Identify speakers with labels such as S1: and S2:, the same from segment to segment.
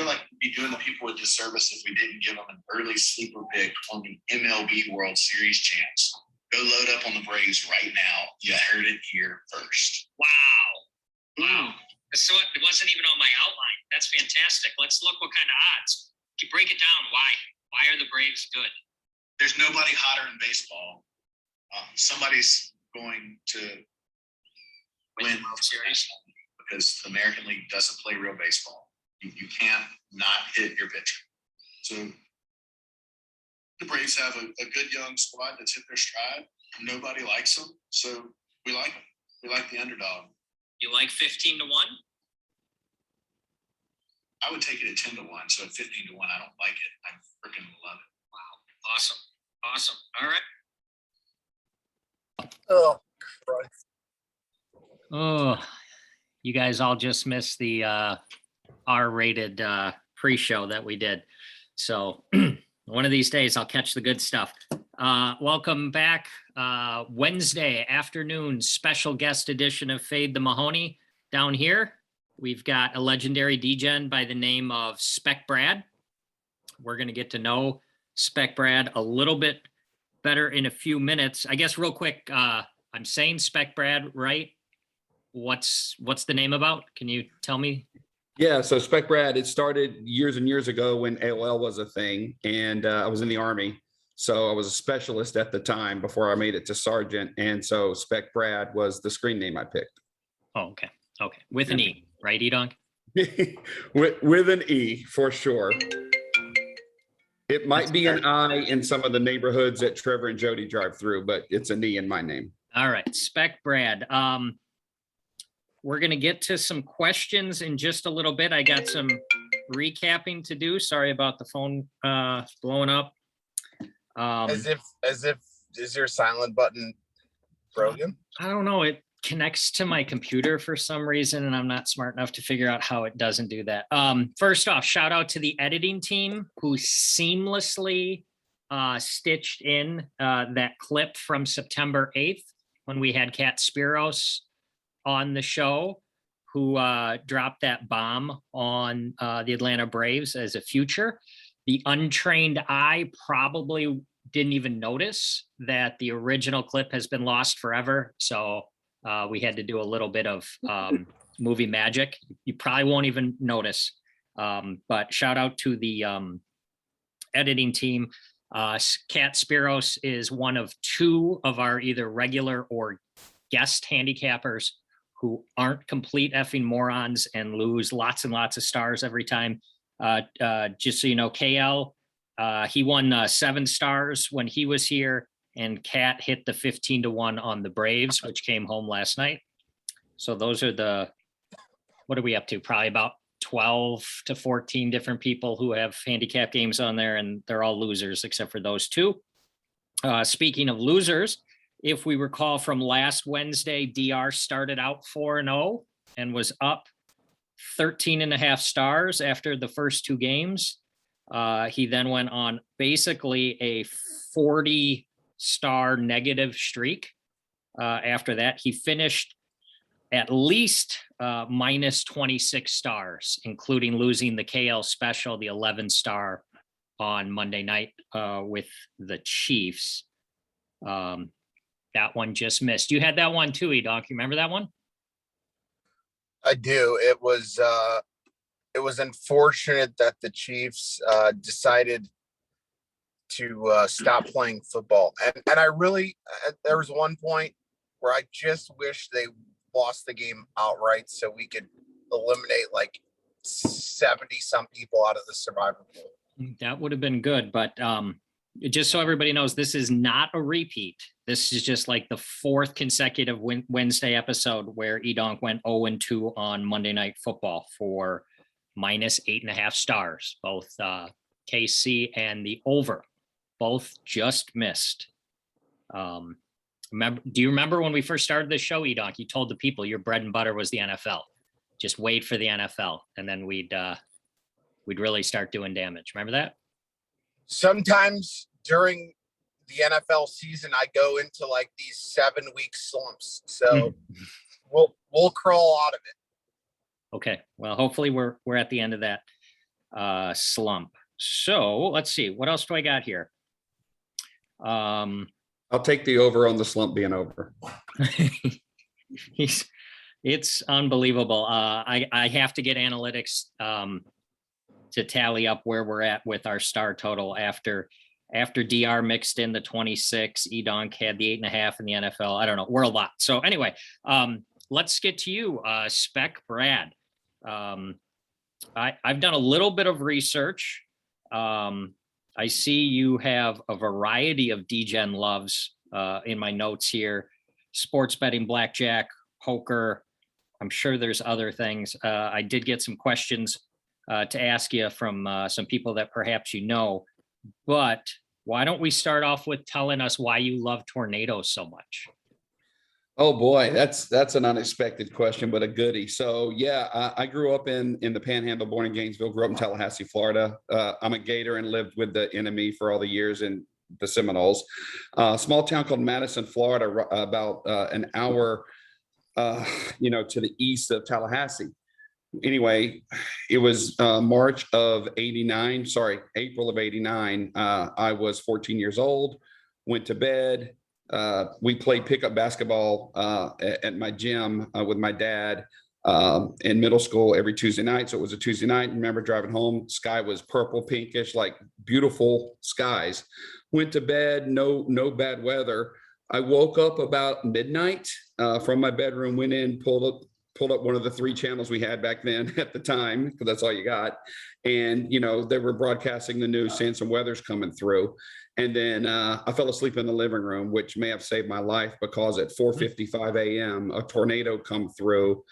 S1: feel like we'd be doing the people a disservice if we didn't give them an early sleeper pick on the MLB World Series chance. Go load up on the Braves right now. You heard it here first.
S2: Wow. So it wasn't even on my outline. That's fantastic. Let's look what kind of odds. You break it down. Why are the Braves good?
S1: There's nobody hotter in baseball. Somebody's going to win the World Series because the American League doesn't play real baseball. You can't not hit your pitcher. So the Braves have a good young squad that's hit their stride. Nobody likes them, so we like them. We like the underdog.
S2: You like 15 to 1?
S1: I would take it at 10 to 1. So at 15 to 1, I don't like it. I freaking love it.
S2: Wow. Awesome. All right.
S3: Oh, Christ.
S4: Oh, you guys all just missed the R-rated pre-show that we did. So one of these days I'll catch the good stuff. Welcome back. Wednesday afternoon special guest edition of Fade the Mahoney. Down here, we've got a legendary Degen by the name of specbrad. We're going to get to know specbrad a little bit better in a few minutes. I guess real quick, I'm saying specbrad, right? What's the name about? Can you tell me?
S5: Yeah, so specbrad, it started years and years ago when AOL was a thing, and I was in the Army. So I was a specialist at the time before I made it to sergeant. And so specbrad was the screen name I picked.
S4: Oh, okay. With an E, right, Edonk?
S5: with an E, for sure. It might be an I in some of the neighborhoods that Trevor and Jody drive through, but it's an E in my name.
S4: All right, specbrad. We're going to get to some questions in just a little bit. I got some recapping to do. Sorry about the phone blowing up.
S3: As if is your silent button broken?
S4: I don't know. It connects to my computer for some reason, and I'm not smart enough to figure out how it doesn't do that. First off, shout out to the editing team who seamlessly stitched in that clip from September 8th when we had Kat Spiros on the show, who dropped that bomb on the Atlanta Braves as a future. The untrained eye probably didn't even notice that the original clip has been lost forever. So we had to do a little bit of movie magic. You probably won't even notice. But shout out to the editing team. Kat Spiros is one of two of our either regular or guest handicappers who aren't complete effing morons and lose lots and lots of stars every time. Just so you know, KL, he won 7 stars when he was here, and Kat hit the 15 to 1 on the Braves, which came home last night. So those are what are we up to? Probably about 12 to 14 different people who have handicap games on there, and they're all losers except for those two. Speaking of losers, if we recall from last Wednesday, DR started out 4-0 and was up 13.5 stars after the first 2 games. He then went on basically a 40-star negative streak. After that, he finished at least minus 26 stars, including losing the KL special, the 11-star on Monday night with the Chiefs. That one just missed. You had that one too, Edonk. You remember that one?
S3: I do. It was unfortunate that the Chiefs decided to stop playing football. And I really, there was one point where I just wish they lost the game outright so we could eliminate like 70 some people out of the survivor pool.
S4: That would have been good, but just so everybody knows, this is not a repeat. This is just like the 4th consecutive Wednesday episode where Edonk went 0-2 on Monday Night Football for minus 8.5 stars. Both KC and the over, both just missed. Do you remember when we first started this show, Edonk? You told the people your bread and butter was the NFL. Just wait for the NFL, and then we'd really start doing damage. Remember that?
S3: Sometimes during the NFL season, I go into like these 7-week slumps. So we'll crawl out of it.
S4: Okay. Well, hopefully we're at the end of that. slump. So let's see, what else do I got here?
S5: I'll take the over on the slump being over.
S4: It's unbelievable. I have to get analytics to tally up where we're at with our star total after DR mixed in the 26, Edonk had the 8.5 in the NFL. I don't know, we're a lot. So anyway, let's get to you, Spec Brad. I've done a little bit of research. I see you have a variety of Degen loves in my notes here: sports betting, blackjack, poker. I'm sure there's other things. I did get some questions to ask you from some people that perhaps you know, but why don't we start off with telling us why you love tornadoes so much?
S5: Oh boy, that's an unexpected question, but a goodie. So yeah, I grew up in the Panhandle, born in Gainesville, grew up in Tallahassee, Florida. I'm a Gator and lived with the enemy for all the years in the Seminoles. Small town called Madison, Florida, about an hour, to the east of Tallahassee. Anyway, it was April of '89. I was 14 years old, went to bed. We played pickup basketball at my gym with my dad in middle school every Tuesday night. So it was a Tuesday night. Remember driving home, sky was purple, pinkish, like beautiful skies. Went to bed, no bad weather. I woke up about midnight from my bedroom, went in, pulled up one of the 3 channels we had back then at the time, because that's all you got. And, they were broadcasting the news saying some weather's coming through. And then I fell asleep in the living room, which may have saved my life, because at 4:55 a.m., a tornado come through.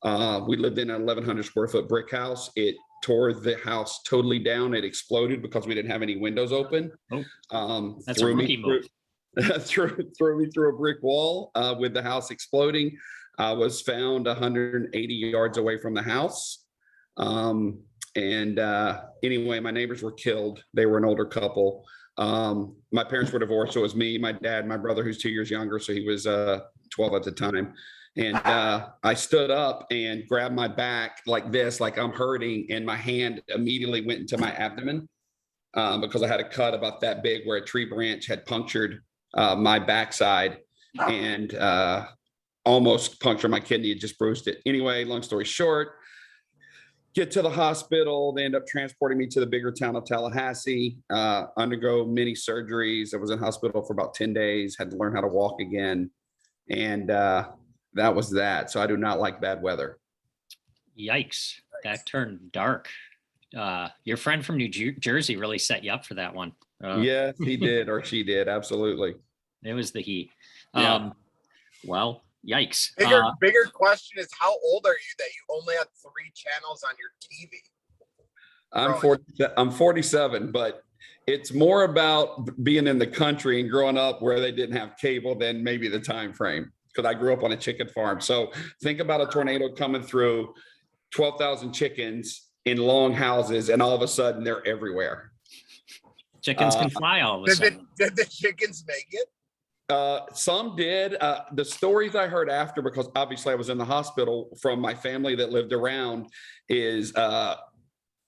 S5: We lived in an 1,100 square foot brick house. It tore the house totally down. It exploded because we didn't have any windows open.
S4: That's a rookie move.
S5: Threw me through a brick wall with the house exploding. I was found 180 yards away from the house. Anyway, my neighbors were killed. They were an older couple. My parents were divorced. So it was me, my dad, my brother, who's 2 years younger. So he was 12 at the time. And I stood up and grabbed my back like this, like I'm hurting. And my hand immediately went into my abdomen because I had a cut about that big where a tree branch had punctured my backside and almost punctured my kidney. It just bruised it. Anyway, long story short, get to the hospital. They end up transporting me to the bigger town of Tallahassee, undergo many surgeries. I was in hospital for about 10 days, had to learn how to walk again. And that was that. So I do not like bad weather.
S4: Yikes. That turned dark. Your friend from New Jersey really set you up for that one.
S5: Yes, he did, or she did. Absolutely.
S4: It was the heat.
S5: Yeah.
S4: Well, yikes.
S3: Bigger question is, how old are you that you only had 3 channels on your TV?
S5: I'm 47, but it's more about being in the country and growing up where they didn't have cable than maybe the time frame, because I grew up on a chicken farm. So think about a tornado coming through, 12,000 chickens in long houses, and all of a sudden they're everywhere.
S4: Chickens can fly all of a sudden.
S3: Did the chickens make it?
S5: Some did. The stories I heard after, because obviously I was in the hospital, from my family that lived around, is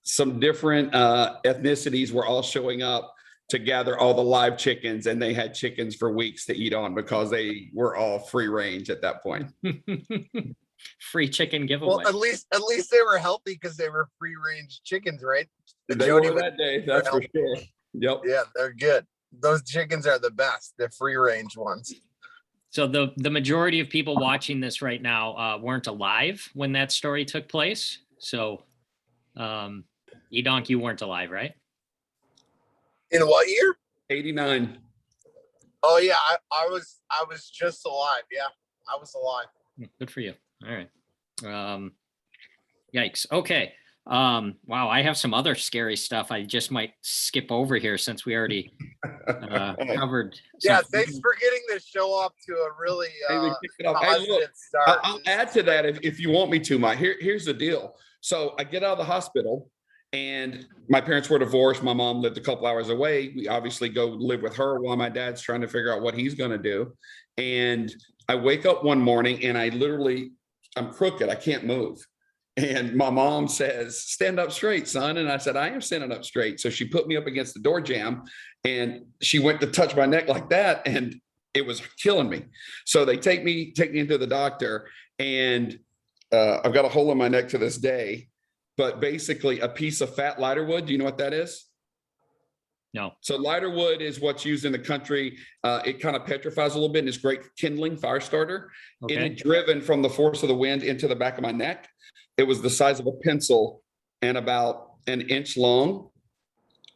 S5: some different ethnicities were all showing up to gather all the live chickens, and they had chickens for weeks to eat on because they were all free range at that point.
S4: Free chicken giveaway.
S3: Well, at least they were healthy because they were free range chickens, right?
S5: They were that day, that's for sure. Yep.
S3: Yeah, they're good. Those chickens are the best. They're free range ones.
S4: So the majority of people watching this right now weren't alive when that story took place. So, Edonk, you weren't alive, right?
S3: In what year?
S5: 89.
S3: Oh yeah, I was just alive. Yeah, I was alive.
S4: Good for you. All right. Yikes. Okay. Wow, I have some other scary stuff I just might skip over here since we already covered.
S3: Yeah, thanks for getting this show off to a really positive start.
S5: I'll add to that if you want me to, Mike. Here's the deal. So I get out of the hospital, and my parents were divorced. My mom lived a couple hours away. We obviously go live with her while my dad's trying to figure out what he's going to do. And I wake up one morning and I'm crooked. I can't move. And my mom says, stand up straight, son. And I said, I am standing up straight. So she put me up against the door jamb and she went to touch my neck like that. And it was killing me. So they take me into the doctor, and I've got a hole in my neck to this day, but basically a piece of fat lighter wood. Do you know what that is?
S4: No.
S5: So lighter wood is what's used in the country. It kind of petrifies a little bit and it's great kindling, fire starter. It
S4: Okay.
S5: had driven from the force of the wind into the back of my neck. It was the size of a pencil and about an inch long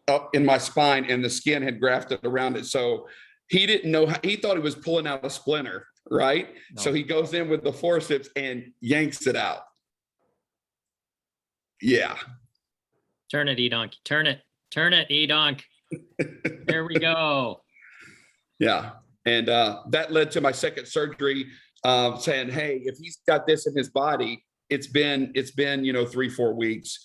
S5: up in my spine, and the skin had grafted around it. So he didn't know, he thought he was pulling out a splinter, right?
S4: No.
S5: So he goes in with the forceps and yanks it out. Yeah.
S4: Turn it, E-Donk. Turn it, E-Donk. There we go.
S5: Yeah. And that led to my second surgery, saying, hey, if he's got this in his body, it's been 3-4 weeks.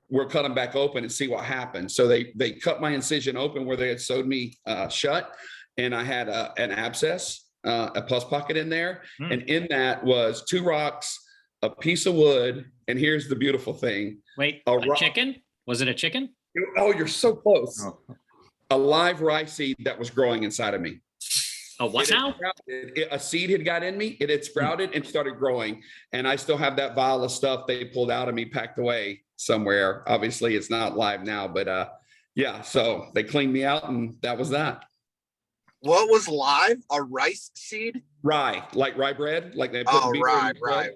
S5: We'll cut him back open and see what happens. So they cut my incision open where they had sewed me shut. And I had an abscess, a pus pocket in there. And in that was 2 rocks, a piece of wood. And here's the beautiful thing.
S4: Wait, a chicken? Was it a chicken?
S5: Oh, you're so close.
S4: Oh.
S5: A live rice seed that was growing inside of me.
S4: A what now?
S5: A seed had got in me. It had sprouted and started growing. And I still have that vial of stuff they pulled out of me, packed away somewhere. Obviously, it's not live now, but yeah. So they cleaned me out, and that was that.
S3: What was live? A rice seed?
S5: Rye, like rye bread, like they put.
S3: Oh, rye.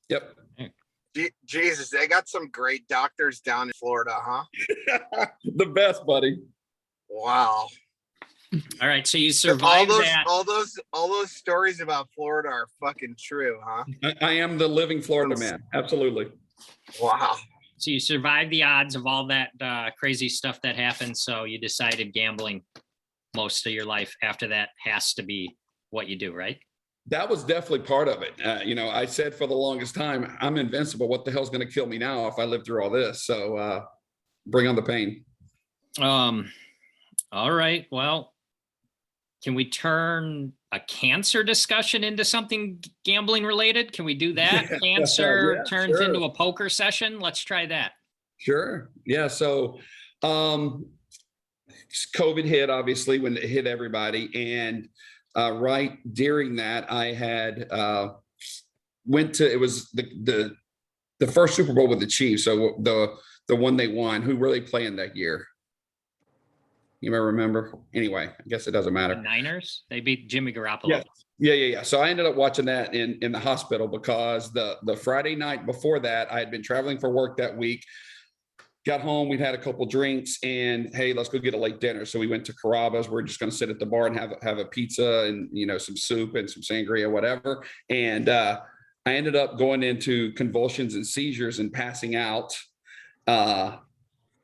S5: Yep.
S3: Jesus, they got some great doctors down in Florida, huh?
S5: The best, buddy.
S3: Wow.
S4: All right, so you survived that.
S3: All those stories about Florida are fucking true, huh?
S5: I am the living Florida man. Absolutely.
S3: Wow.
S4: So you survived the odds of all that crazy stuff that happened. So you decided gambling most of your life after that has to be what you do, right?
S5: That was definitely part of it. I said for the longest time, I'm invincible. What the hell's going to kill me now if I live through all this? So bring on the pain.
S4: All right. Well, can we turn a cancer discussion into something gambling related? Can we do that? Cancer turns into a poker session. Let's try that.
S5: Sure. Yeah. So COVID hit, obviously, when it hit everybody. And right during that, I had it was the first Super Bowl with the Chiefs. So the one they won. Who were they playing that year? You may remember. Anyway, I guess it doesn't matter.
S4: The Niners, they beat Jimmy Garoppolo.
S5: Yeah. So I ended up watching that in the hospital because the Friday night before that, I had been traveling for work that week. Got home, we'd had a couple drinks, and hey, let's go get a late dinner. So we went to Carrabba's. We're just going to sit at the bar and have a pizza and some soup and some sangria, whatever. And I ended up going into convulsions and seizures and passing out.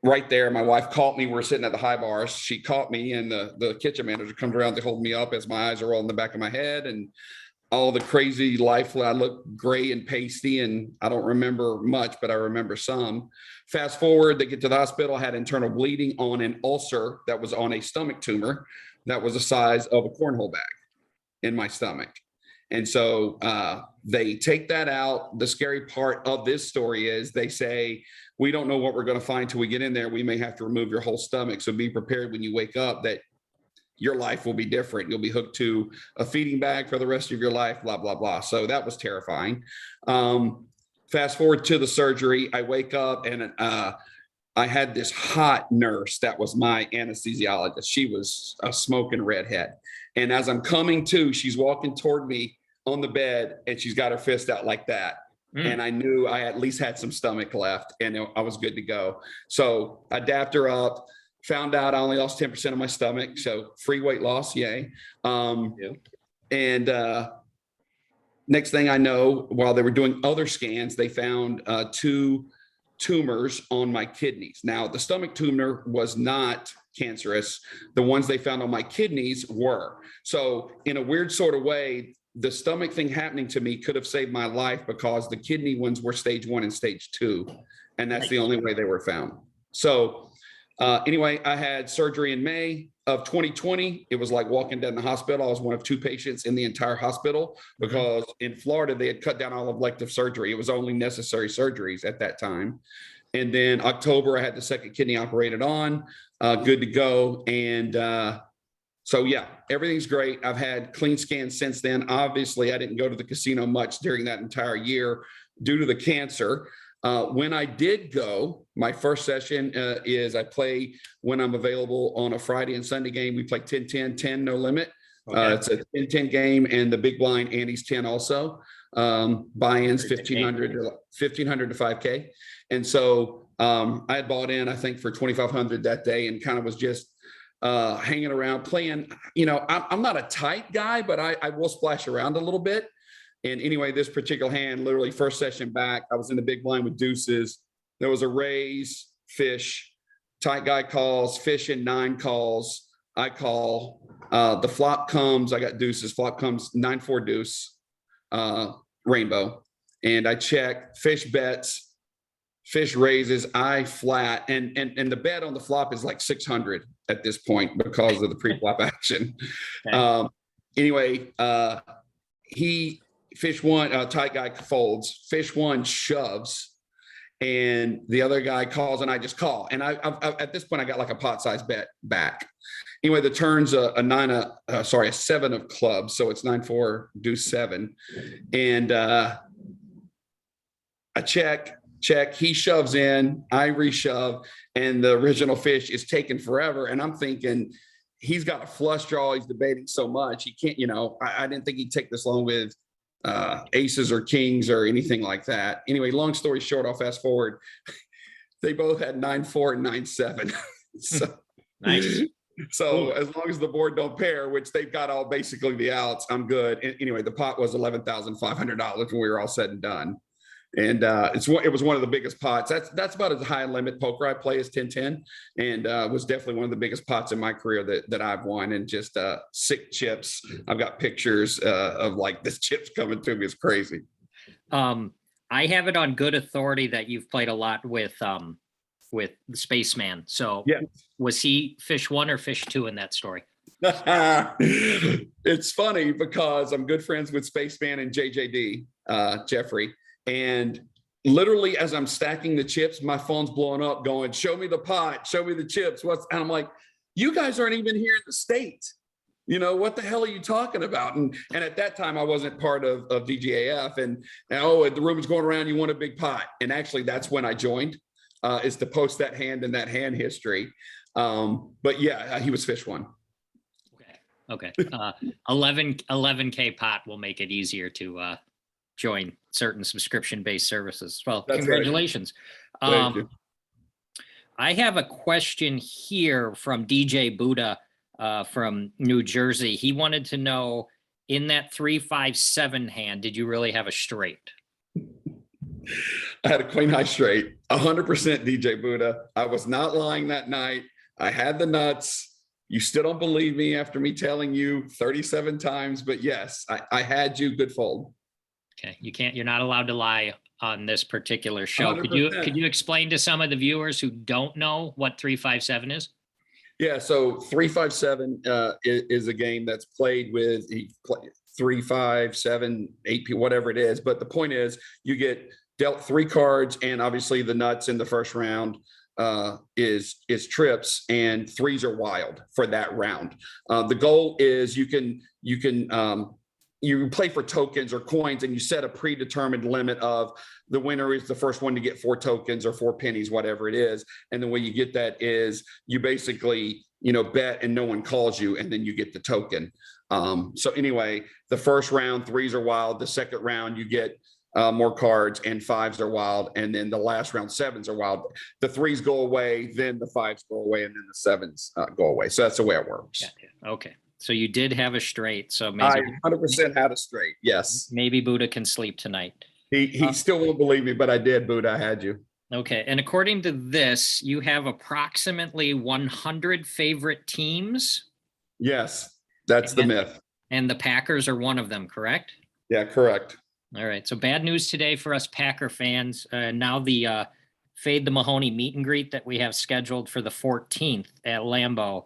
S5: Right there, my wife caught me. We're sitting at the high bars. She caught me, and the kitchen manager comes around to hold me up as my eyes are rolling in the back of my head, and all the crazy life. I look gray and pasty, and I don't remember much, but I remember some. Fast forward, they get to the hospital. I had internal bleeding on an ulcer that was on a stomach tumor that was the size of a cornhole bag in my stomach. And so they take that out. The scary part of this story is they say, we don't know what we're going to find till we get in there. We may have to remove your whole stomach. So be prepared when you wake up that your life will be different. You'll be hooked to a feeding bag for the rest of your life, blah, blah, blah. So that was terrifying. Fast forward to the surgery. I wake up and I had this hot nurse that was my anesthesiologist. She was a smoking redhead. And as I'm coming to, she's walking toward me on the bed, and she's got her fist out like that. And I knew I at least had some stomach left, and I was good to go. So I dapped her up, found out I only lost 10% of my stomach. So free weight loss, yay. And next thing I know, while they were doing other scans, they found 2 tumors on my kidneys. Now, the stomach tumor was not cancerous. The ones they found on my kidneys were. So in a weird sort of way, the stomach thing happening to me could have saved my life because the kidney ones were stage 1 and stage 2. And that's the only way they were found. So Anyway, I had surgery in May of 2020. It was like walking down the hospital. I was one of 2 patients in the entire hospital because in Florida, they had cut down all elective surgery. It was only necessary surgeries at that time. And then October, I had the second kidney operated on, good to go. And so, yeah, everything's great. I've had clean scans since then. Obviously, I didn't go to the casino much during that entire year due to the cancer. When I did go, my first session is I play when I'm available on a Friday and Sunday game. We play 10-10, 10, no limit.
S4: Okay.
S5: It's a 10-10 game, and the big blind Andy's 10 also. Buy-ins 1,500 to 5K. And so I had bought in, I think, for 2,500 that day and kind of was just hanging around playing. You know, I'm not a tight guy, but I will splash around a little bit. And anyway, this particular hand, literally first session back, I was in the big blind with deuces. There was a raise, fish, tight guy calls, fish in 9 calls. I call, the flop comes, I got deuces, flop comes 9-4 deuce, rainbow. And I check, fish bets, fish raises, I flat. And the bet on the flop is like 600 at this point because of the pre-flop action.
S4: Okay.
S5: Anyway, fish 1, tight guy folds, fish 1 shoves, and the other guy calls, and I just call. And I at this point, I got like a pot size bet back. Anyway, the turn's a 7 of clubs. So it's 9-4 deuce 7. And I check, he shoves in, I reshove, and the original fish is taking forever. And I'm thinking, he's got a flush draw. He's debating so much. He can't, I didn't think he'd take this long with aces or kings or anything like that. Anyway, long story short, I'll fast forward. They both had 9-4 and 9-7. So
S4: Nice.
S5: So as long as the board don't pair, which they've got all basically the outs, I'm good. And anyway, the pot was $11,500 when we were all said and done. And it was one of the biggest pots. That's about as high limit poker I play as 10-10, and was definitely one of the biggest pots in my career that I've won. And just sick chips. I've got pictures of like this chips coming to me. It's crazy.
S4: I have it on good authority that you've played a lot with the Spaceman. So
S5: yeah,
S4: was he fish 1 or fish 2 in that story?
S5: It's funny because I'm good friends with Spaceman and JJD, Jeffrey. And literally, as I'm stacking the chips, my phone's blowing up going, show me the pot, show me the chips. And I'm like, you guys aren't even here in the States. What the hell are you talking about? And at that time, I wasn't part of DGAF. And the rumors going around, you want a big pot. And actually, that's when I joined, is to post that hand and that hand history. But yeah, he was fish 1.
S4: Okay. 11K pot will make it easier to join certain subscription-based services. Well,
S5: That's
S4: congratulations.
S5: Right. Thank you.
S4: I have a question here from DJ Buddha from New Jersey. He wanted to know, in that 3-5-7 hand, did you really have a straight?
S5: I had a queen high straight, 100% DJ Buddha. I was not lying that night. I had the nuts. You still don't believe me after me telling you 37 times, but yes, I had you good fold.
S4: Okay, you're not allowed to lie on this particular show. 100%. Could you explain to some of the viewers who don't know what 3-5-7 is?
S5: Yeah, so 3-5-7 is a game that's played with 3, 5, 7, 8, whatever it is. But the point is, you get dealt 3 cards, and obviously the nuts in the first round is trips, and 3s are wild for that round. The goal is you play for tokens or coins, and you set a predetermined limit of the winner is the first one to get 4 tokens or 4 pennies, whatever it is. And the way you get that is you basically, bet and no one calls you, and then you get the token. So anyway, the first round, 3s are wild. The second round, you get more cards, and 5s are wild. And then the last round, 7s are wild. The 3s go away, then the 5s go away, and then the 7s go away. So that's the way it works.
S4: Yeah. Okay. So you did have a straight. So maybe
S5: I 100% had a straight. Yes.
S4: Maybe Buddha can sleep tonight.
S5: He still won't believe me, but I did, Buddha. I had you.
S4: Okay. And according to this, you have approximately 100 favorite teams.
S5: Yes, that's the myth.
S4: And the Packers are one of them, correct?
S5: Yeah, correct.
S4: All right. So bad news today for us Packer fans. Now the Fade the Mahoney meet and greet that we have scheduled for the 14th at Lambeau.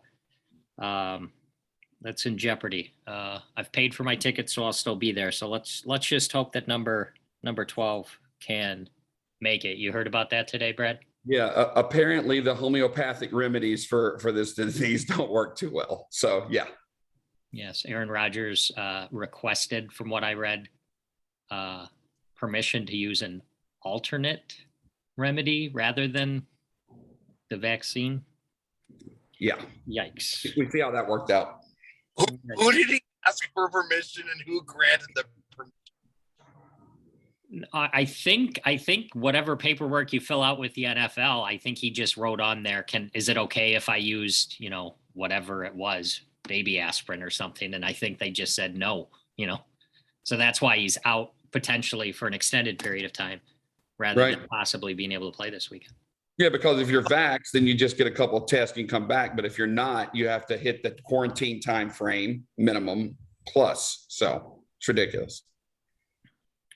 S4: That's in jeopardy. I've paid for my ticket, so I'll still be there. So let's just hope that number 12 can make it. You heard about that today, Brad?
S5: Yeah, apparently the homeopathic remedies for this disease don't work too well. So yeah.
S4: Yes, Aaron Rodgers requested, from what I read, permission to use an alternate remedy rather than the vaccine.
S5: Yeah.
S4: Yikes.
S5: We see how that worked out.
S3: Who did he ask for permission and who granted the permission?
S4: I think whatever paperwork you fill out with the NFL, I think he just wrote on there, is it okay if I used, whatever it was, baby aspirin or something? And I think they just said no, so that's why he's out potentially for an extended period of time rather than possibly being able to play this weekend.
S5: Yeah, because if you're vaxxed, then you just get a couple of tests and come back. But if you're not, you have to hit the quarantine time frame minimum plus. So it's ridiculous.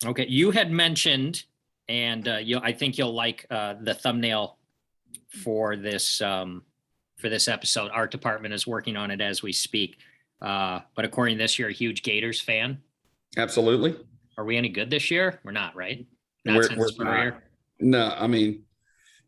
S4: Okay, you had mentioned, and I think you'll like the thumbnail for this episode. Art department is working on it as we speak. But according to this, you're a huge Gators fan.
S5: Absolutely.
S4: Are we any good this year? We're not, right?
S5: We're not. No, I mean,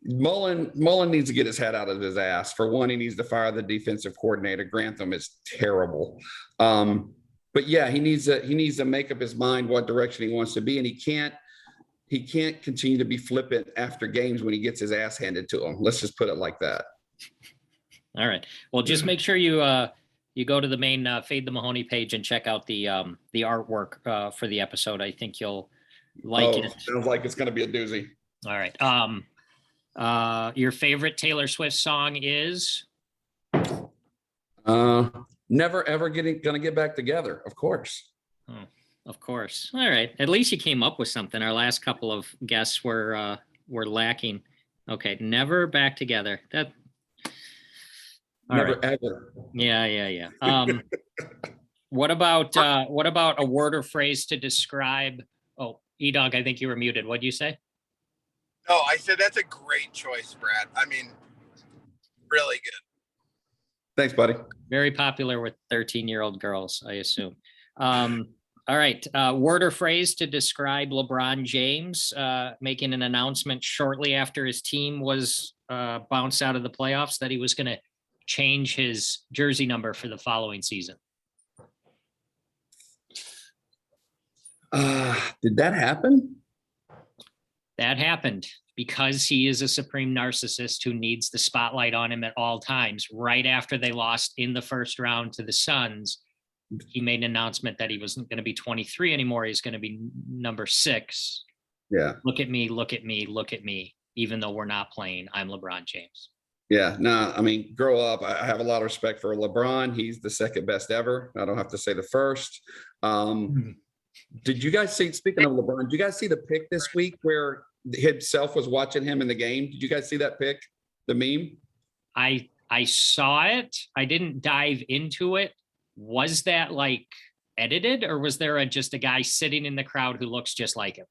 S5: Mullen needs to get his head out of his ass. For one, he needs to fire the defensive coordinator. Grantham is terrible. But yeah, he needs to make up his mind what direction he wants to be, and he can't continue to be flippant after games when he gets his ass handed to him. Let's just put it like that.
S4: All right. Well, just make sure you go to the main Fade the Mahoney page and check out the artwork for the episode. I think you'll like it.
S5: Sounds like it's going to be a doozy.
S4: All right. Your favorite Taylor Swift song is?
S5: Never ever gonna get back together, of course.
S4: Oh, of course. All right. At least you came up with something. Our last couple of guests were lacking. Okay, never back together. That
S5: never ever.
S4: Yeah. What about a word or phrase to describe? Oh, E-Dog, I think you were muted. What'd you say?
S3: No, I said that's a great choice, Brad. I mean, really good.
S5: Thanks, buddy.
S4: Very popular with 13-year-old girls, I assume. All right. Word or phrase to describe LeBron James making an announcement shortly after his team was bounced out of the playoffs that he was going to change his jersey number for the following season.
S5: Did that happen?
S4: That happened because he is a supreme narcissist who needs the spotlight on him at all times. Right after they lost in the first round to the Suns, he made an announcement that he wasn't going to be 23 anymore. He's going to be number 6.
S5: Yeah.
S4: Look at me, look at me, look at me. Even though we're not playing, I'm LeBron James.
S5: Yeah, no, I mean, grow up. I have a lot of respect for LeBron. He's the second best ever. I don't have to say the first. Did you guys see, speaking of LeBron, did you guys see the pic this week where himself was watching him in the game? Did you guys see that pic, the meme?
S4: I saw it. I didn't dive into it. Was that like edited, or was there just a guy sitting in the crowd who looks just like him?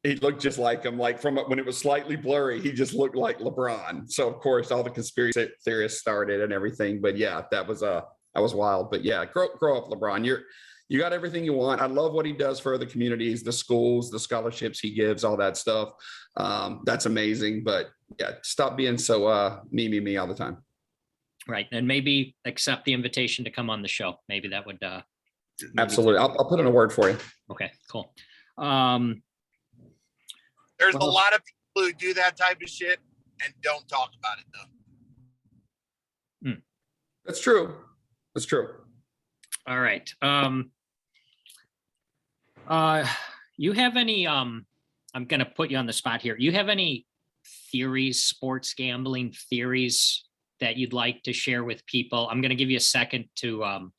S5: He looked just like him. Like from when it was slightly blurry, he just looked like LeBron. So of course, all the conspiracy theorists started and everything. But yeah, that was wild. But yeah, grow up, LeBron. You got everything you want. I love what he does for the communities, the schools, the scholarships he gives, all that stuff. That's amazing. But yeah, stop being so me all the time.
S4: Right. And maybe accept the invitation to come on the show. Maybe that would
S5: absolutely. I'll put in a word for you.
S4: Okay, cool.
S3: There's a lot of people who do that type of shit and don't talk about it though.
S5: That's true. That's true.
S4: All right. You have any, I'm going to put you on the spot here. You have any theories, sports gambling theories that you'd like to share with people? I'm going to give you a second to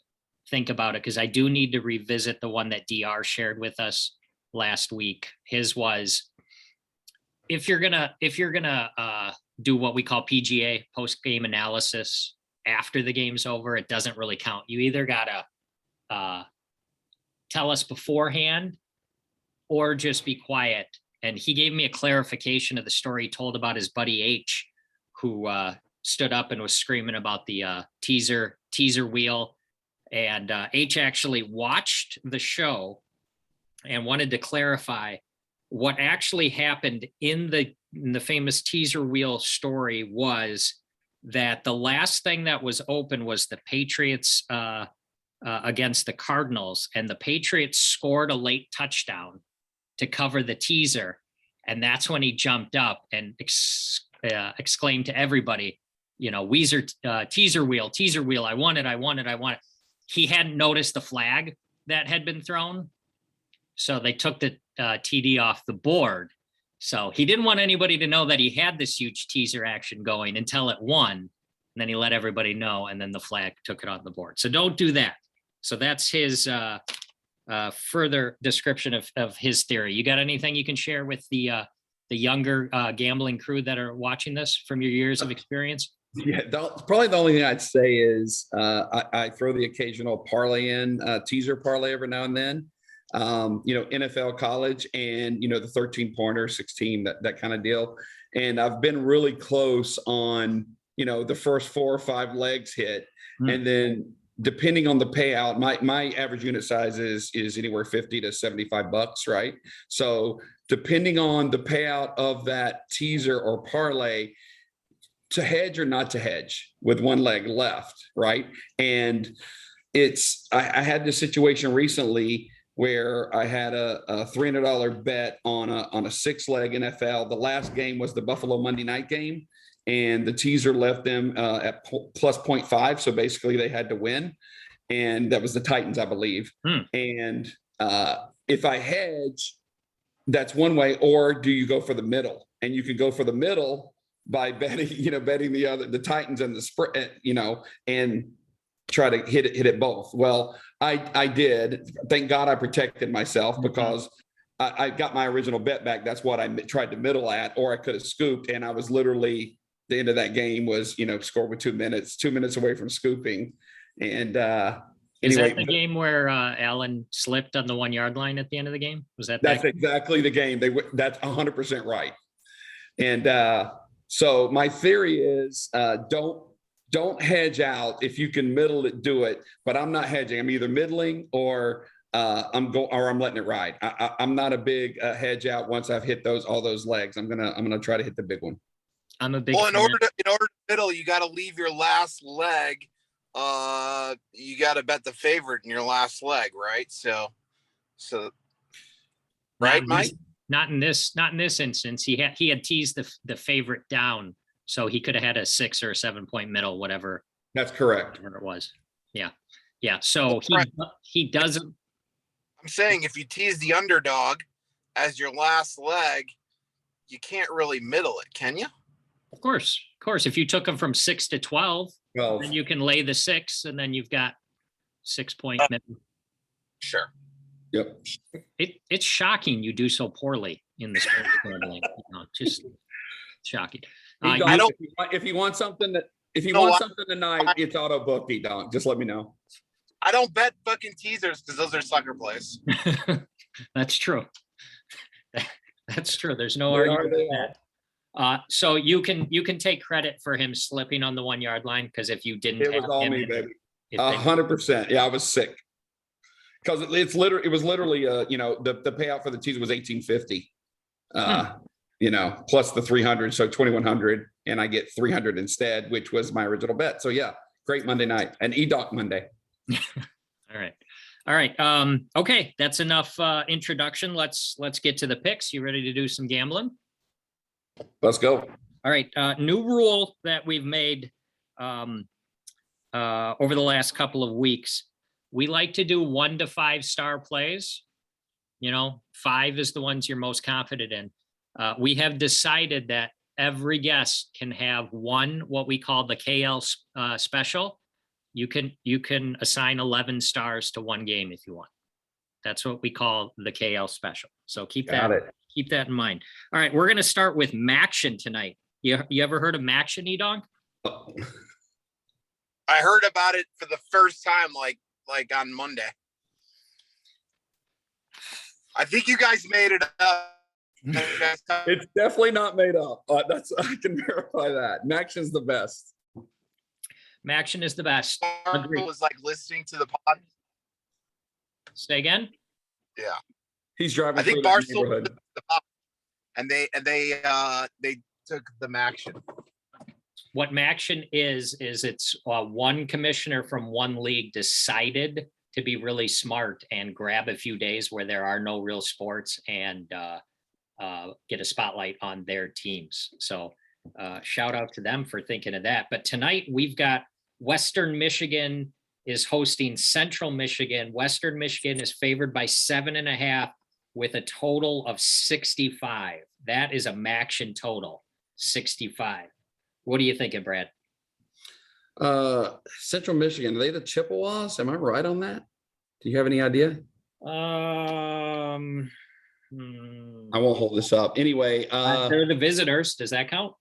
S4: think about it, because I do need to revisit the one that DR shared with us last week. His was, if you're gonna do what we call PGA, post-game analysis, after the game's over, it doesn't really count. You either gotta tell us beforehand or just be quiet and he gave me a clarification of the story he told about his buddy H, who stood up and was screaming about the teaser wheel. And H actually watched the show and wanted to clarify what actually happened in the famous teaser wheel story was that the last thing that was open was the Patriots against the Cardinals, and the Patriots scored a late touchdown to cover the teaser. And that's when he jumped up and exclaimed to everybody, Weezer, teaser wheel, I want it. He hadn't noticed the flag that had been thrown. So they took the TD off the board. So he didn't want anybody to know that he had this huge teaser action going until it won. And then he let everybody know, and then the flag took it on the board. So don't do that. So that's his further description of his theory. You got anything you can share with the younger gambling crew that are watching this from your years of experience?
S5: Yeah, probably the only thing I'd say is I throw the occasional parlay in, teaser parlay every now and then. NFL, college, and the 13-pointer, 16, that kind of deal. And I've been really close on the first 4 or 5 legs hit, and then depending on the payout, my average unit size is anywhere $50 to $75, right? So depending on the payout of that teaser or parlay, to hedge or not to hedge with one leg left, right? And I had this situation recently where I had a $300 bet on a 6-leg NFL. The last game was the Buffalo Monday night game, and the teaser left them at plus 0.5. So basically they had to win. And that was the Titans, I believe. And if I hedge, that's one way. Or do you go for the middle? And you can go for the middle by betting the Titans and the spread, and try to hit it both. Well, I did. Thank God I protected myself, because I got my original bet back. That's what I tried to middle at, or I could have scooped. And I was literally, the end of that game was, scored with 2 minutes away from scooping. And
S4: Is
S5: anyway,
S4: that the game where Allen slipped on the 1 yard line at the end of the game? Was that?
S5: That's exactly the game. That's 100% right. And so my theory is don't hedge out. If you can middle it, do it. But I'm not hedging. I'm either middling or I'm letting it ride. I'm not a big hedge out once I've hit all those legs. I'm gonna try to hit the big one.
S4: I'm a big.
S3: Well, in order to middle, you got to leave your last leg. You got to bet the favorite in your last leg, right? So, right, Mike?
S4: Not in this instance. He had teased the favorite down, so he could have had a 6 or 7 point middle, whatever.
S5: That's correct.
S4: Whatever it was. Yeah. So he doesn't.
S3: I'm saying if you tease the underdog as your last leg, you can't really middle it, can you?
S4: Of course. If you took him from 6 to 12, then you can lay the 6, and then you've got 6 point middle.
S3: Sure.
S5: Yep.
S4: It's shocking you do so poorly in the sports gambling. Just shocking.
S5: If you want something tonight, it's auto book. Just let me know.
S3: I don't bet fucking teasers because those are sucker plays.
S4: That's true. That's true. There's no argument with that. So you can take credit for him slipping on the 1 yard line, because if you didn't,
S5: it was all me, baby. 100%. Yeah, I was sick. Because it was literally the payout for the teaser was $1,850, plus the 300, so 2,100, and I get 300 instead, which was my original bet. So yeah, great Monday night, and EDOC Monday.
S4: All right. Okay, that's enough introduction. Let's get to the picks. You ready to do some gambling?
S5: Let's go.
S4: All right. New rule that we've made over the last couple of weeks. We like to do 1 to 5 star plays. 5 is the ones you're most confident in. We have decided that every guest can have what we call the KL special. You can assign 11 stars to one game if you want. That's what we call the KL special. So keep that in mind. All right, we're going to start with Maction tonight. You ever heard of Maction, E-Dog?
S3: I heard about it for the first time, like on Monday. I think you guys made it up.
S5: It's definitely not made up. I can verify that. Maction's the best.
S4: Maction is the best. Agreed.
S3: was like listening to the pod.
S4: Say again.
S3: Yeah,
S5: He's driving
S3: I think
S5: through that
S3: Barstool
S5: neighborhood.
S3: the pod, and they took the Maction.
S4: What Maction is it's one commissioner from one league decided to be really smart and grab a few days where there are no real sports and get a spotlight on their teams. So shout out to them for thinking of that. But tonight we've got Western Michigan is hosting Central Michigan. Western Michigan is favored by 7.5 with a total of 65. That is a Maction total, 65. What are you thinking, Brad?
S5: Central Michigan, are they the Chippewas? Am I right on that? Do you have any idea? I won't hold this up. Anyway,
S4: they're the visitors. Does that count?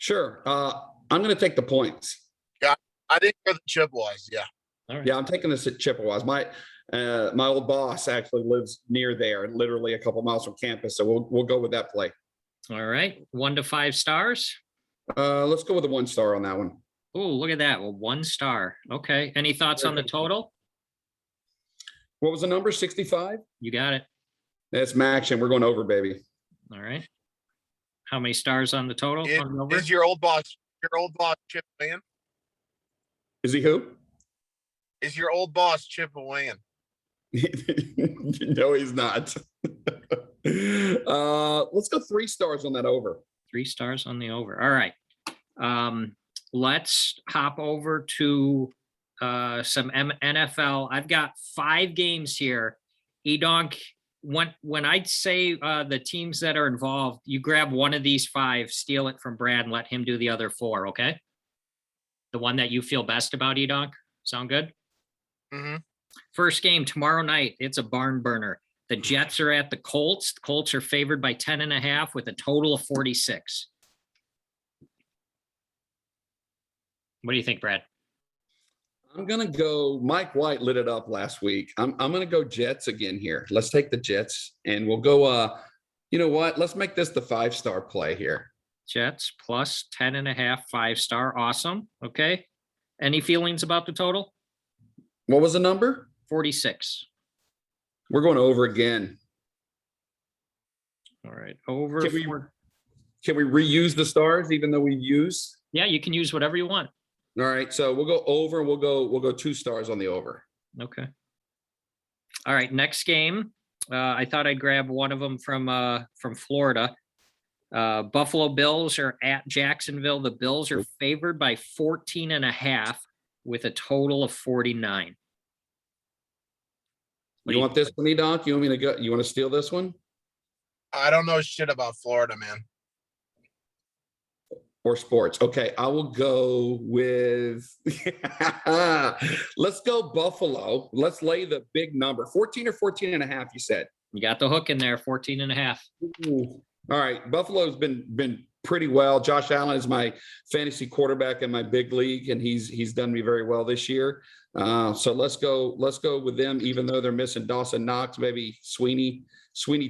S5: sure. I'm going to take the points.
S3: I think for the Chippewas. Yeah.
S4: All right.
S5: Yeah, I'm taking this at Chippewas. My old boss actually lives near there, literally a couple miles from campus. So we'll go with that play.
S4: All right. 1 to 5 stars.
S5: Let's go with a 1 star on that one.
S4: Oh, look at that. Well, 1 star. Okay. Any thoughts on the total?
S5: What was the number? 65?
S4: You got it.
S5: That's Maction. We're going over, baby.
S4: All right. How many stars on the total? On the over?
S3: Is your old boss Chip Wayne?
S5: Is he who?
S3: Is your old boss Chip Wayne?
S5: No, he's not. Let's go 3 stars on that over.
S4: 3 stars on the over. All right. Let's hop over to some NFL. I've got 5 games here. Edonk, when I say the teams that are involved, you grab one of these 5, steal it from Brad, and let him do the other 4. Okay. The one that you feel best about, Edonk. Sound good?
S3: Mm-hmm.
S4: First game tomorrow night. It's a barn burner. The Jets are at the Colts. The Colts are favored by 10.5 with a total of 46. What do you think, Brad?
S5: I'm gonna go. Mike White lit it up last week. I'm gonna go Jets again here. Let's take the Jets, and we'll go. You know what? Let's make this the 5-star play here.
S4: Jets plus 10.5, 5-star. Awesome. Okay. Any feelings about the total?
S5: What was the number?
S4: 46.
S5: We're going over again.
S4: All right. Over.
S5: Can we reuse the stars even though we use?
S4: Yeah, you can use whatever you want.
S5: All right. So we'll go over. We'll go 2 stars on the over.
S4: Okay. All right. Next game. I thought I'd grab one of them from Florida. Buffalo Bills are at Jacksonville. The Bills are favored by 14.5 with a total of 49.
S5: You want this one, Doc? You want me to go? You want to steal this one?
S3: I don't know shit about Florida, man.
S5: Or sports. Okay, I will go with let's go Buffalo. Let's lay the big number. 14 or 14.5, you said.
S4: You got the hook in there, 14.5.
S5: Ooh. All right. Buffalo's been pretty well. Josh Allen is my fantasy quarterback in my big league, and he's done me very well this year. So let's go with them, even though they're missing Dawson Knox. Maybe Sweeney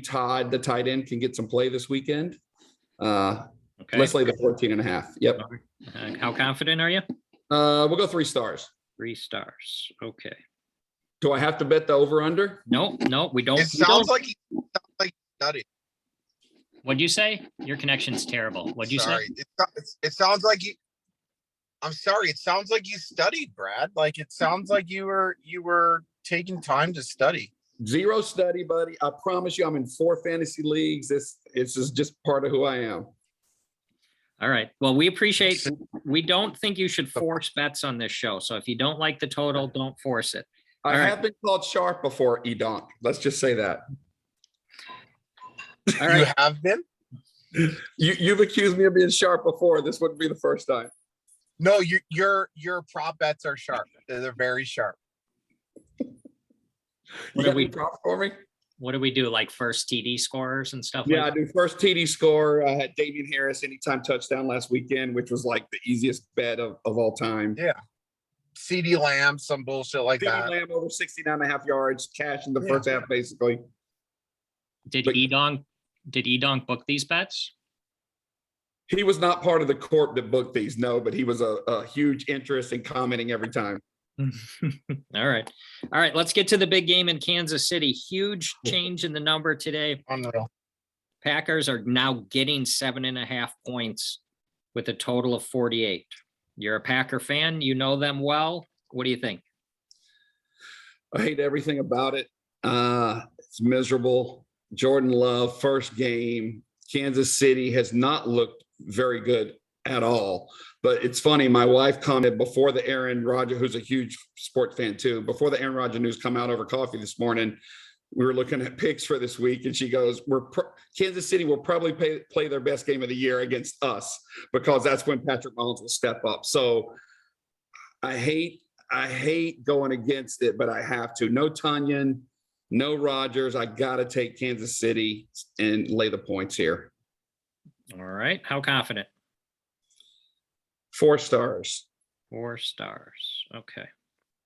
S5: Todd, the tight end, can get some play this weekend.
S4: Okay.
S5: Let's lay the 14.5. Yep.
S4: How confident are you?
S5: We'll go 3 stars.
S4: 3 stars. Okay.
S5: Do I have to bet the over under?
S4: No, we don't.
S3: It sounds like you studied.
S4: What'd you say? Your connection's terrible. What'd you say?
S3: It sounds like you. I'm sorry. It sounds like you studied, Brad. Like it sounds like you were taking time to study.
S5: 0 study, buddy. I promise you, I'm in 4 fantasy leagues. It's just part of who I am.
S4: All right. Well, we don't think you should force bets on this show. So if you don't like the total, don't force it.
S5: I have been called sharp before, Edonk. Let's just say that.
S4: All right.
S3: You have been?
S5: You've accused me of being sharp before. This wouldn't be the first time.
S3: No, your prop bets are sharp. They're very sharp.
S5: You got any props for me?
S4: What do we do? Like first TD scorers and stuff?
S5: Yeah,
S4: like
S5: I do first TD score. I had Damian Harris anytime touchdown last weekend, which was like the easiest bet of all time.
S3: Yeah. CD Lamb, some bullshit like
S5: CD
S3: that.
S5: Lamb over 69.5 yards, cash in the first half, basically.
S4: Did Edong Did Edonk book these bets?
S5: He was not part of the corp that booked these, no, but he was a huge interest in commenting every time.
S4: All right. All right. Let's get to the big game in Kansas City. Huge change in the number today.
S3: Unreal.
S4: Packers are now getting 7.5 points with a total of 48. You're a Packer fan. You know them well. What do you think?
S5: I hate everything about it. It's miserable. Jordan Love, first game. Kansas City has not looked very good at all. But it's funny, my wife commented before the Aaron Rodgers, who's a huge sports fan too, before the Aaron Rodgers news come out over coffee this morning, we were looking at picks for this week, and she goes, Kansas City will probably play their best game of the year against us, because that's when Patrick Mahomes will step up. So I hate going against it, but I have to. No Tunyon, no Rodgers. I got to take Kansas City and lay the points here.
S4: All right. How confident?
S5: 4 stars.
S4: 4 stars. Okay.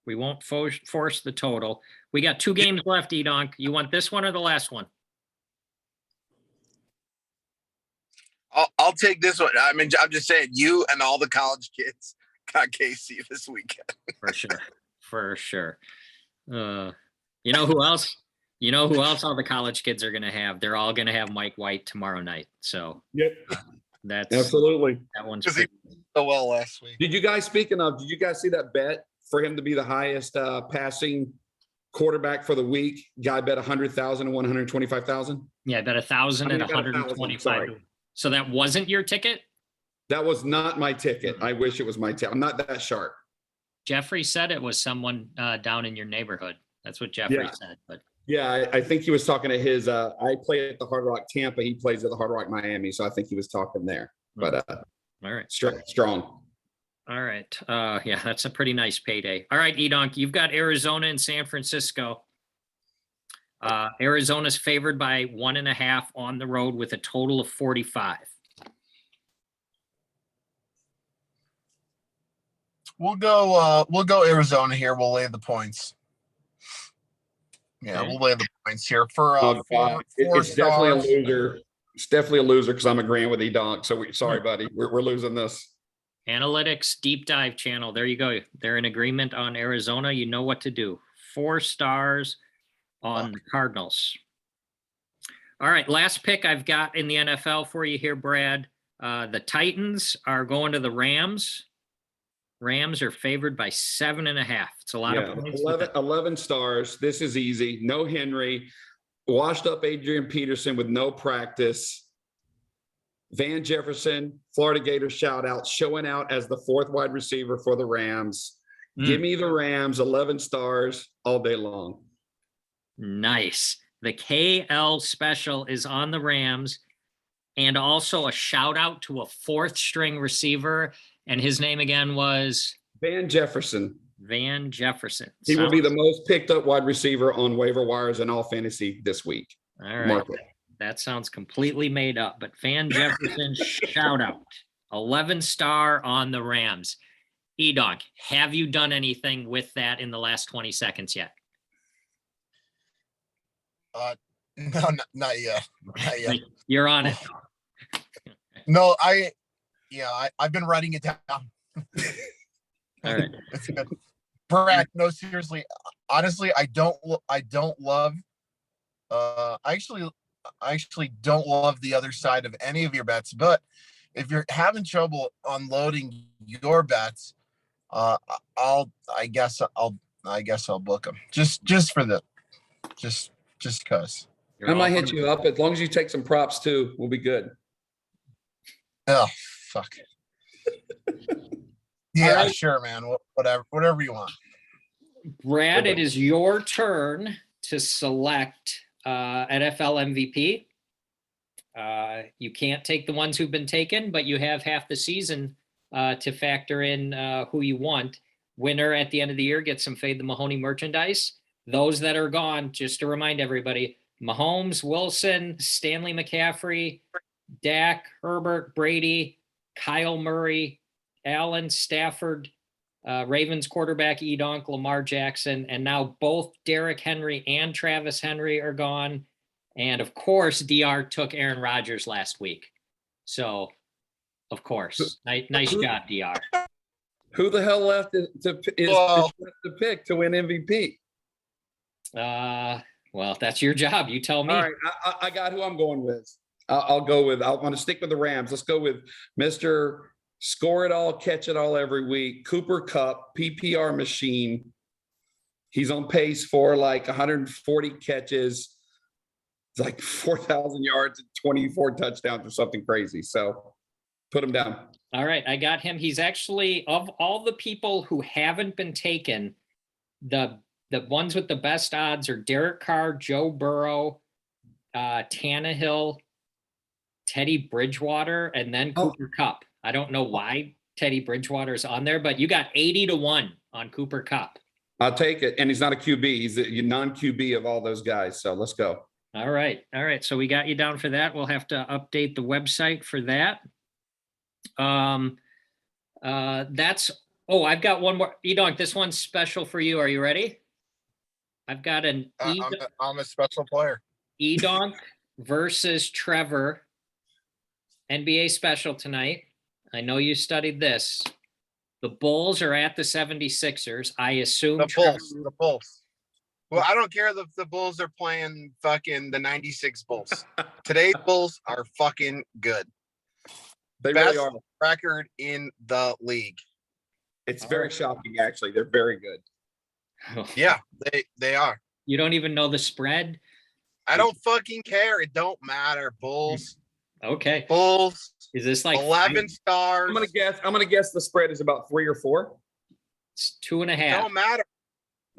S4: We won't force the total. We got 2 games left, Edonk. You want this one or the last one?
S3: I'll take this one. I mean, I'm just saying, you and all the college kids got KC this weekend.
S4: For sure. For sure. You know who else? You know who else all the college kids are going to have? They're all going to have Mike White tomorrow night. So
S5: Yep.
S4: that's
S5: Absolutely.
S4: that one's
S3: Because he
S4: pretty-
S3: so well last week.
S5: Did you guys, speaking of, did you guys see that bet for him to be the highest passing quarterback for the week? Guy bet 100,000 and 125,000.
S4: yeah, I bet 1,000 and
S5: I mean, I bet
S4: 125.
S5: 1,000,
S4: So that wasn't your ticket?
S5: That was not my ticket. I wish it was my ticket. I'm not that sharp.
S4: Jeffrey said it was someone down in your neighborhood. That's what Jeffrey
S5: Yeah.
S4: said. But
S5: Yeah, I think he was talking to his. I play at the Hard Rock Tampa. He plays at the Hard Rock Miami. So I think he was talking there. But
S4: all right.
S5: strong.
S4: All right. Yeah, that's a pretty nice payday. All right, Edonk, you've got Arizona and San Francisco. Arizona's favored by 1.5 on the road with a total of 45.
S3: We'll go Arizona here. We'll lay the points. Yeah,
S4: Okay.
S3: we'll lay the points here for
S5: Oh,
S3: four
S5: it's definitely a
S3: stars.
S5: loser. It's definitely a loser because I'm agreeing with Edonk. So sorry, buddy. We're losing this.
S4: Analytics deep dive channel. There you go. They're in agreement on Arizona. You know what to do. 4 stars on the Cardinals. All right. Last pick I've got in the NFL for you here, Brad. The Titans are going to the Rams. Rams are favored by 7.5. It's a lot of points.
S5: 11 stars. This is easy. No Henry. Washed up Adrian Peterson with no practice. Van Jefferson, Florida Gators shout out, showing out as the 4th wide receiver for the Rams. Give me the Rams, 11 stars all day long.
S4: Nice. The KL special is on the Rams, and also a shout out to a 4th string receiver. And his name again was
S5: Van Jefferson.
S4: Van Jefferson.
S5: He will be the most picked up wide receiver on waiver wires in all fantasy this week.
S4: All right.
S5: Market.
S4: That sounds completely made up, but Van Jefferson shout out. 11 star on the Rams. Edonk, have you done anything with that in the last 20 seconds yet?
S3: No, not yet. Not yet.
S4: You're on it.
S3: No, I've been writing it down.
S4: All right.
S3: It's good. Brad, no, seriously. Honestly, I don't love. I actually don't love the other side of any of your bets. But if you're having trouble unloading your bets, I guess I'll book them just for the just because.
S5: I might hit you up. As long as you take some props too, we'll be good.
S3: Oh fuck. Yeah,
S4: right.
S3: sure, man. Whatever you want.
S4: Brad, it is your turn to select NFL MVP. You can't take the ones who've been taken, but you have half the season to factor in who you want. Winner at the end of the year gets some Fade the Mahoney merchandise. Those that are gone, just to remind everybody, Mahomes, Wilson, Stanley McCaffrey, Dak, Herbert, Brady, Kyle Murray, Allen, Stafford, Ravens quarterback Edonk, Lamar Jackson, and now both Derrick Henry and Travis Henry are gone. And of course, DR took Aaron Rodgers last week. So, of course, nice job, DR.
S5: Who the hell left is
S3: Well-
S5: to pick to win MVP?
S4: Well, that's your job. You tell me.
S5: All right, I got who I'm going with. I'll go with. I want to stick with the Rams. Let's go with Mr. Score it all, catch it all every week. Cooper Kupp, PPR machine. He's on pace for like 140 catches, like 4,000 yards, and 24 touchdowns or something crazy. So put him down.
S4: All right, I got him. He's actually, of all the people who haven't been taken, the ones with the best odds are Derek Carr, Joe Burrow, Tannehill, Teddy Bridgewater, and then Cooper Kupp. I don't know why Teddy Bridgewater is on there, but you got 80-1 on Cooper Kupp.
S5: I'll take it. And he's not a QB. He's a non-QB of all those guys. So let's go.
S4: All right. So we got you down for that. We'll have to update the website for that. I've got one more. Edonk, this one's special for you. Are you ready? I've got an
S3: I'm a special player.
S4: Edonk versus Trevor NBA special tonight.
S3: The
S4: I know you studied this. The Bulls are at the 76ers. I assume
S3: The Bulls. Well, I don't care if the Bulls are playing fucking the 96 Bulls. Today's Bulls are fucking good.
S5: They
S3: Best
S5: really are.
S3: record in the league.
S5: It's very shocking, actually. They're very good.
S3: Yeah, they are.
S4: You don't even know the spread?
S3: I don't fucking care. It don't matter. Bulls.
S4: Okay.
S3: Bulls.
S4: Is this like
S3: 11 stars.
S5: I'm gonna guess the spread is about 3 or 4.
S4: It's 2.5?
S3: Don't matter,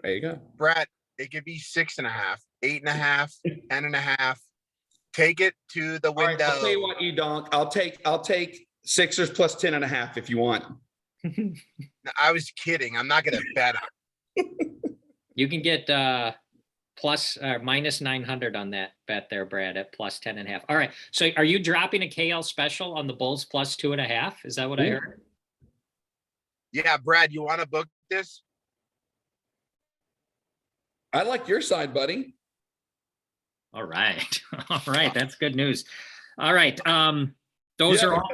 S5: There you go.
S3: Brad. It could be 6.5, 8.5, 10.5. Take it to the
S5: All right,
S3: window.
S5: I'll tell you what, Edonk. I'll take Sixers plus 10.5 if you want.
S3: I was kidding. I'm not gonna bet on it.
S4: You can get minus 900 on that bet there, Brad, at plus 10.5. All right. So are you dropping a KL special on the Bulls plus 2.5? Is that what I heard?
S3: Yeah, Brad, you want to book this?
S5: I like your side, buddy.
S4: All right. All right. That's good news. All right. Those are all.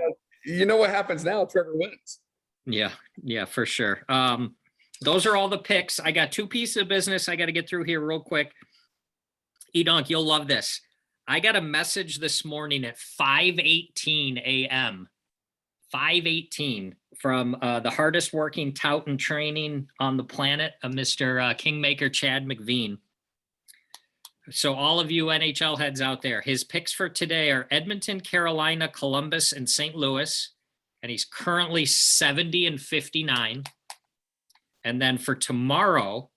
S5: You know what happens now? Trevor wins.
S4: Yeah, for sure. Those are all the picks. I got 2 pieces of business I got to get through here real quick. Edonk, you'll love this. I got a message this morning at 5:18 a.m. 5:18 from the hardest working tout in training on the planet, Mr. Kingmaker Chad McVean. So all of you NHL heads out there, his picks for today are Edmonton, Carolina, Columbus, and St. Louis. And he's currently 70-59. And then for tomorrow,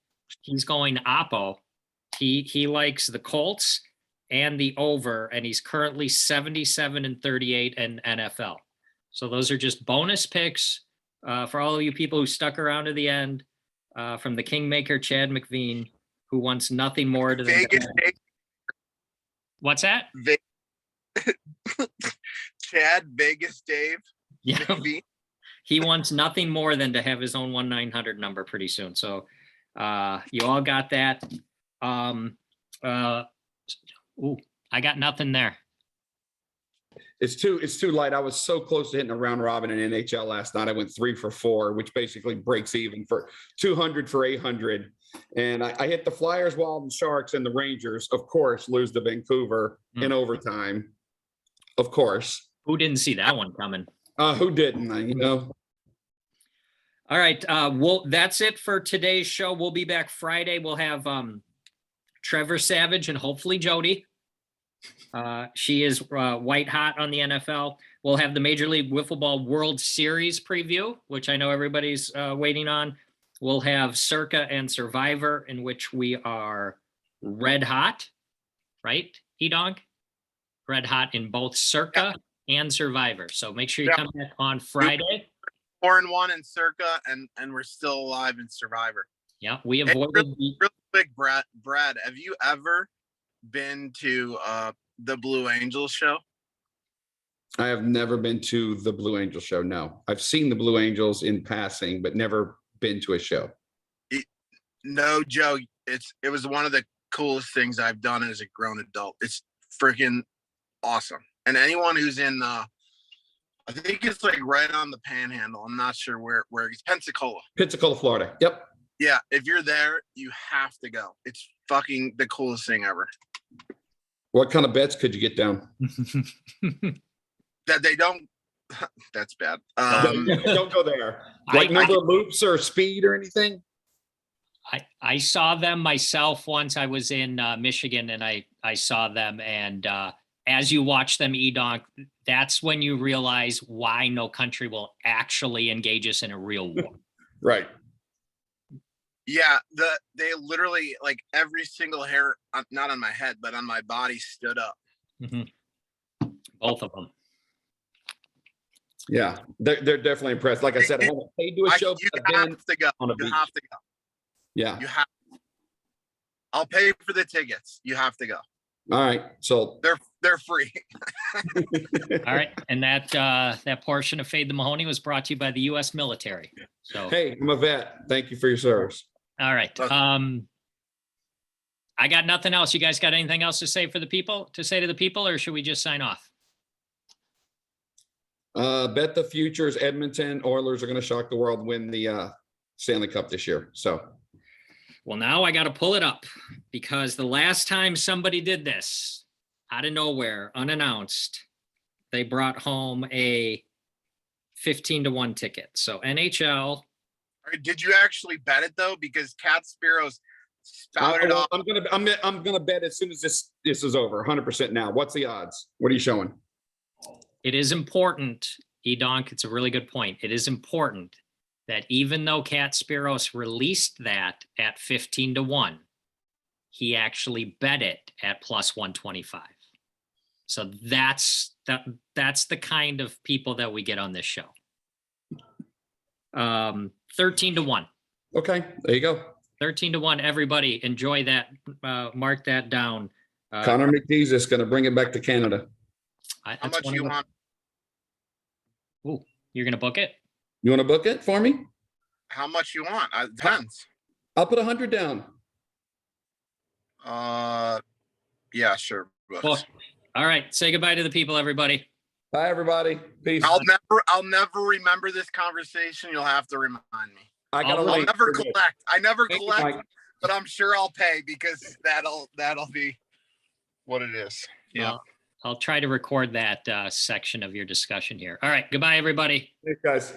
S4: he's going Oppo. He likes the Colts and the over, and he's currently 77-38 in NFL. So those are just bonus picks for all of you people who stuck around to the end from the Kingmaker Chad McVean, who wants nothing more to
S3: Vegas Dave.
S4: What's that?
S3: Chad Vegas Dave.
S4: Yeah.
S3: McVean.
S4: He wants nothing more than to have his own 1-900 number pretty soon. So you all got that. I got nothing there.
S5: It's too light. I was so close to hitting a round robin in NHL last night. I went 3 for 4, which basically breaks even for 200 for 800. And I hit the Flyers, Wild, and Sharks, and the Rangers, of course, lose to Vancouver in overtime. Of course.
S4: Who didn't see that one coming?
S5: Who didn't?
S4: All right. That's it for today's show. We'll be back Friday. We'll have Trevor Savage and hopefully Jody. She is white hot on the NFL. We'll have the Major League Wiffle Ball World Series preview, which I know everybody's waiting on. We'll have Circa and Survivor, in which we are red hot, right, Edonk? Red hot in both Circa and Survivor. So make sure you come back on Friday.
S3: 4-1 in Circa, and we're still alive in Survivor.
S4: Yeah, we
S3: Hey,
S4: avoided
S3: real quick, Brad, have you ever been to the Blue Angels show?
S5: I have never been to the Blue Angels show. No, I've seen the Blue Angels in passing, but never been to a show.
S3: No, Joe. It was one of the coolest things I've done as a grown adult. It's freaking awesome. And anyone who's in, I think it's like right on the Panhandle. I'm not sure where it's Pensacola.
S5: Pensacola, Florida. Yep.
S3: Yeah, if you're there, you have to go. It's fucking the coolest thing ever.
S5: What kind of bets could you get down?
S3: That they don't. That's bad.
S5: Don't go there.
S4: I-
S5: Like number of loops or speed or anything?
S4: I saw them myself once. I was in Michigan and I saw them. And as you watch them, Edonk, that's when you realize why no country will actually engage us in a real war.
S5: Right.
S3: Yeah, they literally like every single hair, not on my head, but on my body stood up.
S4: Mhm. Both of them.
S5: Yeah, they're definitely impressed. Like I said, I haven't paid to a show.
S3: You
S5: but I've been
S3: have to go.
S5: on a
S3: You
S5: beach.
S3: have to go.
S5: Yeah.
S3: You have. I'll pay for the tickets. You have to go.
S5: All right. So
S3: They're free.
S4: All right. And that portion of Fade the Mahoney was brought to you by the U.S. military. So,
S5: hey, I'm a vet. Thank you for your service.
S4: all right. I got nothing else. You guys got anything else to say to the people, or should we just sign off?
S5: Bet the futures. Edmonton Oilers are going to shock the world, win the Stanley Cup this year. So
S4: Well, now I got to pull it up because the last time somebody did this out of nowhere, unannounced, they brought home a 15-1 ticket. So NHL.
S3: All right, did you actually bet it though? Because Cat Spiros spouted off.
S5: I'm gonna bet as soon as this is over. 100% now. What's the odds? What are you showing?
S4: It is important, Edonk, it's a really good point. It is important that even though Cat Spiros released that at 15-1, he actually bet it at plus 125. So that's the kind of people that we get on this show. 13-1.
S5: Okay, there you go.
S4: 13-1. Everybody enjoy that. Mark that down.
S5: Connor McDee's is going to bring it back to Canada.
S3: How much you want?
S4: Ooh, you're going to book it?
S5: You want to book it for me?
S3: How much you want? Depends.
S5: I'll put 100 down.
S3: Yeah, sure.
S4: Well, all right. Say goodbye to the people, everybody.
S5: Bye, everybody. Peace.
S3: I'll never remember this conversation. You'll have to remind me.
S5: I got
S3: I'll never collect. I never
S5: Thank you,
S3: collect,
S5: Mike.
S3: but I'm sure I'll pay because that'll be what it is. Yeah.
S4: I'll try to record that section of your discussion here. All right. Goodbye, everybody.
S5: Thanks, guys.